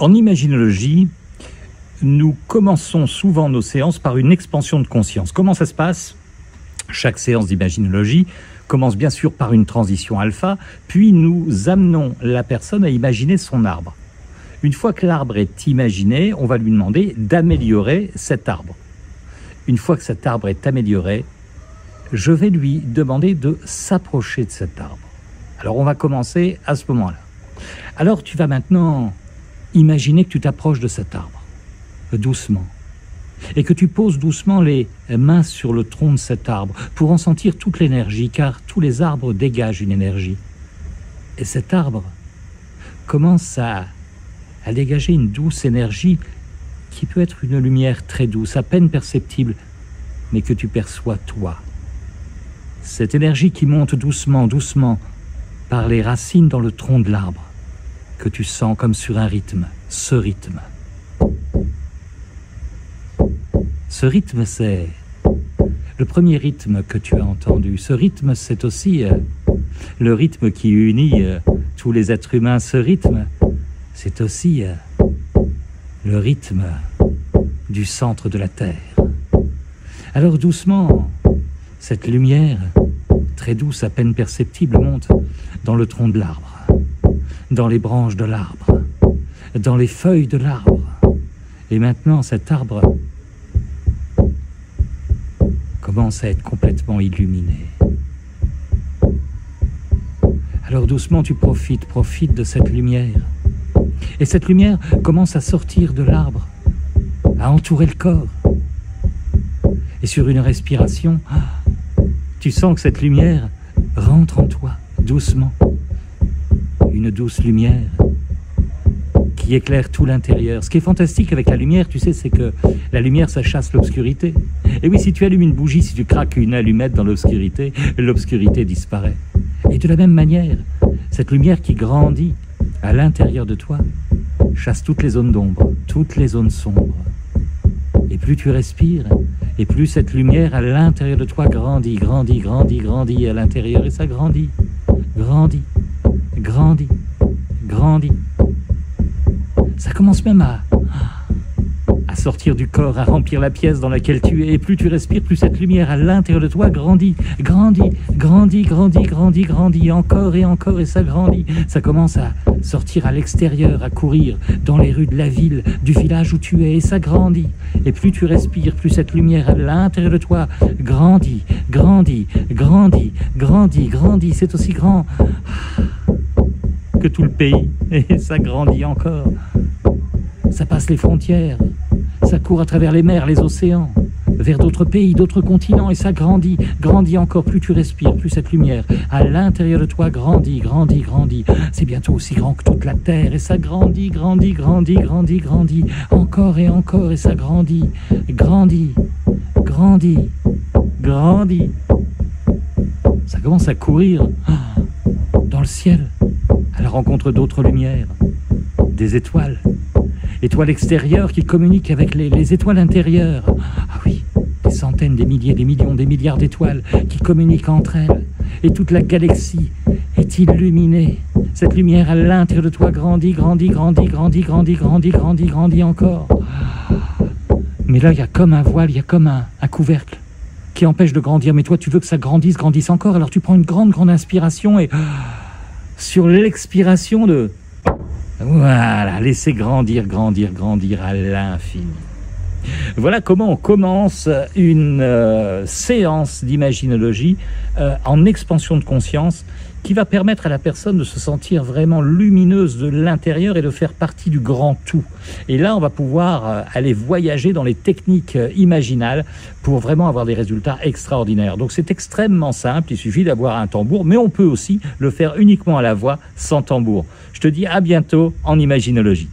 En imaginologie, nous commençons souvent nos séances par une expansion de conscience. Comment ça se passe? Chaque séance d'imaginologie commence bien sûr par une transition alpha, puis nous amenons la personne à imaginer son arbre. Une fois que l'arbre est imaginé, on va lui demander d'améliorer cet arbre. Une fois que cet arbre est amélioré, je vais lui demander de s'approcher de cet arbre. Alors on va commencer à ce moment-là. Alors tu vas maintenant imaginer que tu t'approches de cet arbre, doucement, et que tu poses doucement les mains sur le tronc de cet arbre pour en sentir toute l'énergie, car tous les arbres dégagent une énergie. Et cet arbre commence à dégager une douce énergie qui peut être une lumière très douce, à peine perceptible, mais que tu perçois toi. Cette énergie qui monte doucement, doucement, par les racines dans le tronc de l'arbre, que tu sens comme sur un rythme, ce rythme. Ce rythme, c'est le premier rythme que tu as entendu. Ce rythme, c'est aussi le rythme qui unit tous les êtres humains. Ce rythme, c'est aussi le rythme du centre de la Terre. Alors doucement, cette lumière, très douce, à peine perceptible, monte dans le tronc de l'arbre, dans les branches de l'arbre, dans les feuilles de l'arbre. Et maintenant, cet arbre commence à être complètement illuminé. Alors doucement, tu profites de cette lumière. Et cette lumière commence à sortir de l'arbre, à entourer le corps. Et sur une respiration, tu sens que cette lumière rentre en toi, doucement. Une douce lumière qui éclaire tout l'intérieur. Ce qui est fantastique avec la lumière, tu sais, c'est que la lumière, ça chasse l'obscurité. Et oui, si tu allumes une bougie, si tu craques une allumette dans l'obscurité disparaît. Et de la même manière, cette lumière qui grandit à l'intérieur de toi chasse toutes les zones d'ombre, toutes les zones sombres. Et plus tu respires, et plus cette lumière à l'intérieur de toi grandit, grandit, grandit, grandit à l'intérieur. Et ça grandit, grandit, grandit, grandit. Ça commence même à sortir du corps, à remplir la pièce dans laquelle tu es. Et plus tu respires, plus cette lumière à l'intérieur de toi grandit, grandit, grandit, grandit, grandit, grandit, encore, et ça grandit. Ça commence à sortir à l'extérieur, à courir dans les rues de la ville, du village où tu es, et ça grandit. Et plus tu respires, plus cette lumière à l'intérieur de toi grandit, grandit, grandit, grandit, grandit. C'est aussi grand que tout le pays, et ça grandit encore. Ça passe les frontières, ça court à travers les mers, les océans, vers d'autres pays, d'autres continents, et ça grandit, grandit encore. Plus tu respires, plus cette lumière à l'intérieur de toi grandit, grandit, grandit. C'est bientôt aussi grand que toute la terre, et ça grandit, grandit, grandit, grandit, grandit, encore, et ça grandit, grandit, grandit, grandit. Ça commence à courir dans le ciel, à la rencontre d'autres lumières, des étoiles. Étoiles extérieures qui communiquent avec les étoiles intérieures. Ah oui, des centaines, des milliers, des millions, des milliards d'étoiles qui communiquent entre elles. Et toute la galaxie est illuminée. Cette lumière à l'intérieur de toi grandit, grandit, grandit, grandit, grandit, grandit, grandit, grandit encore. Mais là, il y a comme un voile, il y a comme un couvercle qui empêche de grandir. Mais toi, tu veux que ça grandisse, grandisse encore. Alors tu prends une grande, grande inspiration et sur l'expiration de... Voilà, laissez grandir, grandir, grandir à l'infini. Voilà comment on commence une séance d'imaginologie en expansion de conscience qui va permettre à la personne de se sentir vraiment lumineuse de l'intérieur et de faire partie du grand tout. Et là, on va pouvoir aller voyager dans les techniques imaginales pour vraiment avoir des résultats extraordinaires. Donc c'est extrêmement simple, il suffit d'avoir un tambour, mais on peut aussi le faire uniquement à la voix, sans tambour. Je te dis à bientôt en imaginologie.